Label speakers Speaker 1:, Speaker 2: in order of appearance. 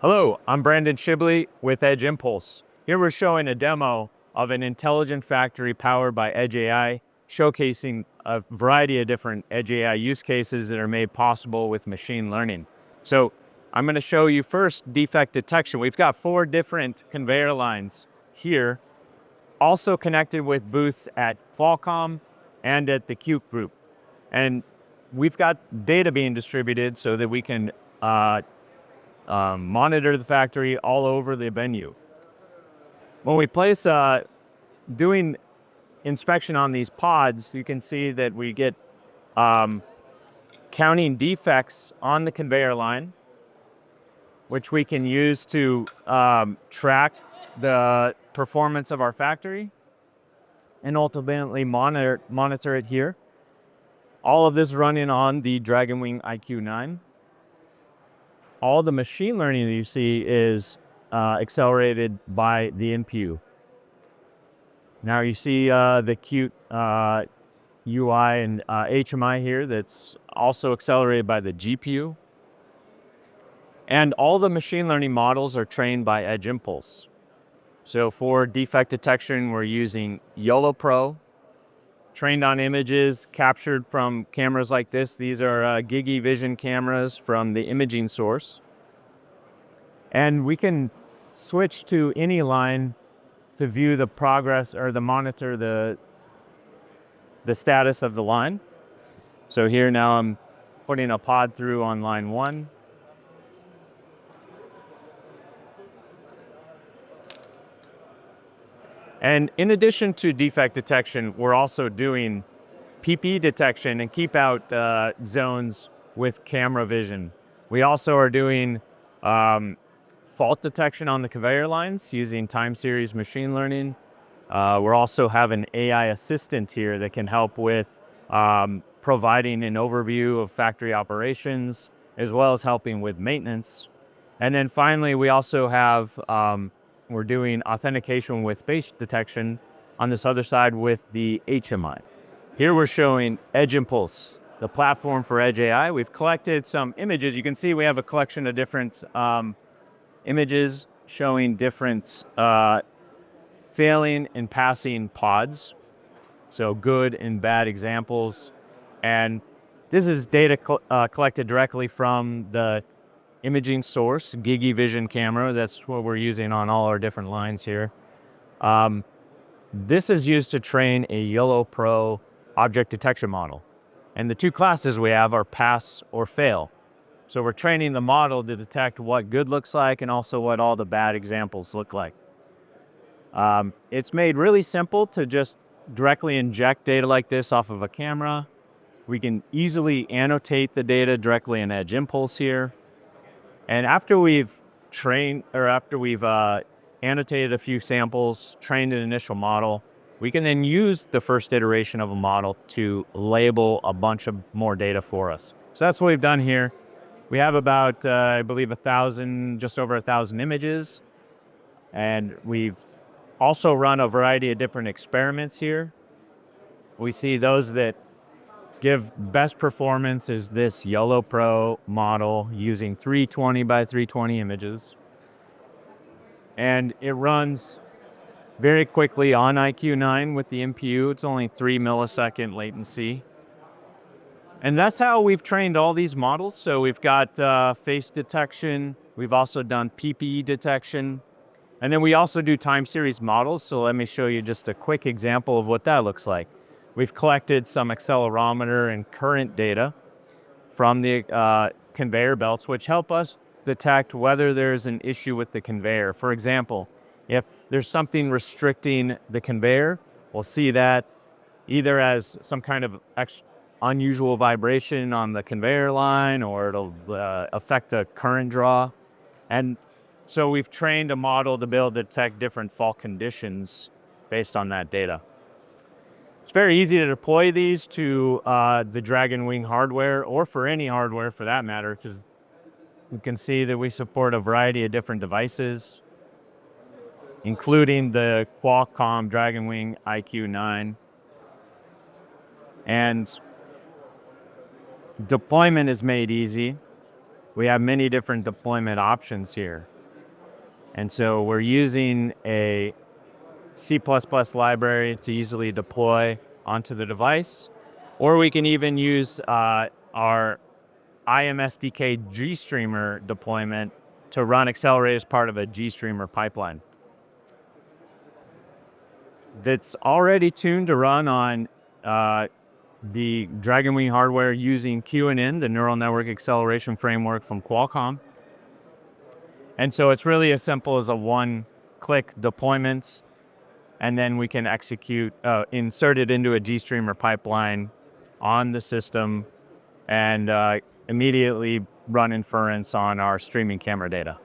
Speaker 1: Hello, I'm Brandon Shibley with Edge Impulse. Here we're showing a demo of an intelligent factory powered by Edge AI, showcasing a variety of different Edge AI use cases that are made possible with machine learning. So I'm going to show you first defect detection. We've got 4 different conveyor lines here, also connected with booths at Qualcomm and at the Qt Group. And we've got data being distributed so that we can monitor the factory all over the venue. When we place doing inspection on these pods, you can see that we get counting defects on the conveyor line, which we can use to track the performance of our factory and ultimately monitor it here. All of this running on the Dragonwing IQ9. All the machine learning that you see is accelerated by the NPU. Now you see the cute UI and HMI here that's also accelerated by the GPU. And all the machine learning models are trained by Edge Impulse. So for defect detection, we're using YOLO Pro, trained on images captured from cameras like this. These are Gigi Vision cameras from the imaging source. And we can switch to any line to view the progress or the monitor the status of the line. So here now I'm putting a pod through on line 1. And in addition to defect detection, we're also doing PP detection and keep out zones with camera vision. We also are doing fault detection on the conveyor lines using time series machine learning. We're also have an AI assistant here that can help with providing an overview of factory operations, as well as helping with maintenance. And then finally, we also have, we're doing authentication with face detection on this other side with the HMI. Here we're showing Edge Impulse, the platform for Edge AI. We've collected some images. You can see we have a collection of different images showing different failing and passing pods. So good and bad examples. And this is data collected directly from the imaging source, Gigi Vision camera. That's what we're using on all our different lines here. This is used to train a YOLO Pro object detection model. And the 2 classes we have are pass or fail. So we're training the model to detect what good looks like and also what all the bad examples look like. It's made really simple to just directly inject data like this off of a camera. We can easily annotate the data directly in Edge Impulse here. And after we've annotated a few samples, trained an initial model, we can then use the first iteration of a model to label a bunch of more data for us. So that's what we've done here. We have about, I believe, just over 1,000 images. And we've also run a variety of different experiments here. We see those that give best performance is this YOLO Pro model using 320 by 320 images. And it runs very quickly on IQ9 with the NPU. It's only 3 millisecond latency. And that's how we've trained all these models. So we've got face detection. We've also done PPE detection. And then we also do time series models. So let me show you just a quick example of what that looks like. We've collected some accelerometer and current data from the conveyor belts, which help us detect whether there's an issue with the conveyor. For example, if there's something restricting the conveyor, we'll see that either as some kind of unusual vibration on the conveyor line, or it'll affect the current draw. And so we've trained a model to be able to detect different fault conditions based on that data. It's very easy to deploy these to the Dragonwing hardware, or for any hardware for that matter, because you can see that we support a variety of different devices, including the Qualcomm Dragonwing IQ9. And deployment is made easy. we have many different deployment options here. And so we're using a C++ library to easily deploy onto the device, or we can even use our IMSDK GStreamer deployment to run Accelerate as part of a GStreamer pipeline. That's already tuned to run on the Dragonwing hardware using QNN, the Neural Network Acceleration Framework from Qualcomm. And so it's really as simple as a one-click deployment, and then we can insert it into a GStreamer pipeline on the system and immediately run inference on our streaming camera data.